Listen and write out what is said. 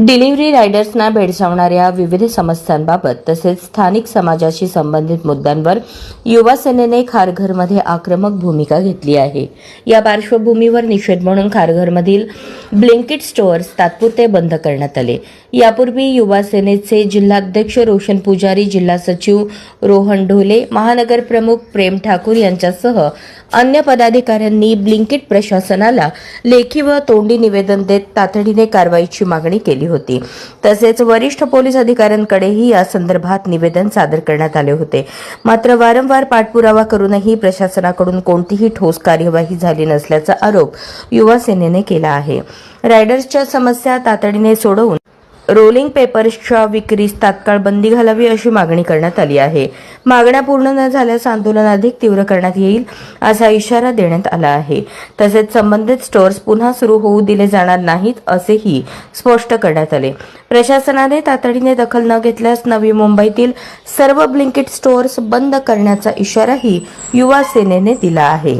Delivery रायडर्सना भेडसावणाऱ्या विविध समस्यांबाबत तसेच स्थानिक समाजाशी संबंधित मुद्द्यांवर युवा सेनेने खारघरमध्ये आक्रमक भूमिका घेतली आहे। या पार्श्वभूमीवर निषेध म्हणून खारघरमधील ब्लिंकिट स्टोअर्स तात्पुरते बंद करण्यात आले। यापूर्वी युवा सेनेचे जिल्हाध्यक्ष रोशन पुजारी, जिल्हा सचिव रोहन ढोले, महानगर प्रमुख प्रेम ठाकूर यांच्यासह अन्य पदाधिकाऱ्यांनी ब्लिंकिट प्रशासनाला लेखी व तोंडी निवेदन देत तातडीने कारवाईची मागणी केली होती। तसेच वरिष्ठ पोलीस अधिकाऱ्यांकडेही या संदर्भात निवेदन सादर करण्यात आले होते। मात्र वारंवार पाठपुरावा करूनही प्रशासनाकडून कोणतीही ठोस कार्यवाही झाली नसल्याचा आरोप युवा सेनेने केला आहे। रायडर्सच्या समस्या तातडीने सोडवून रोलिंग पेपर्सच्या विक्रीस तात्काळ बंदी घालावी अशी मागणी करण्यात आली आहे। मागण्या पूर्ण न झाल्यास आंदोलन अधिक तीव्र करण्यात येईल असा इशारा देण्यात आला आहे। तसेच संबंधित स्टोअर्स पुन्हा सुरू होऊ दिले जाणार नाहीत असेही स्पष्ट करण्यात आले। प्रशासनाने तातडीने दखल न घेतल्यास नवी मुंबईतील सर्व ब्लिंकिट स्टोअर्स बंद करण्याचा इशाराही युवा सेनेने दिला आहे।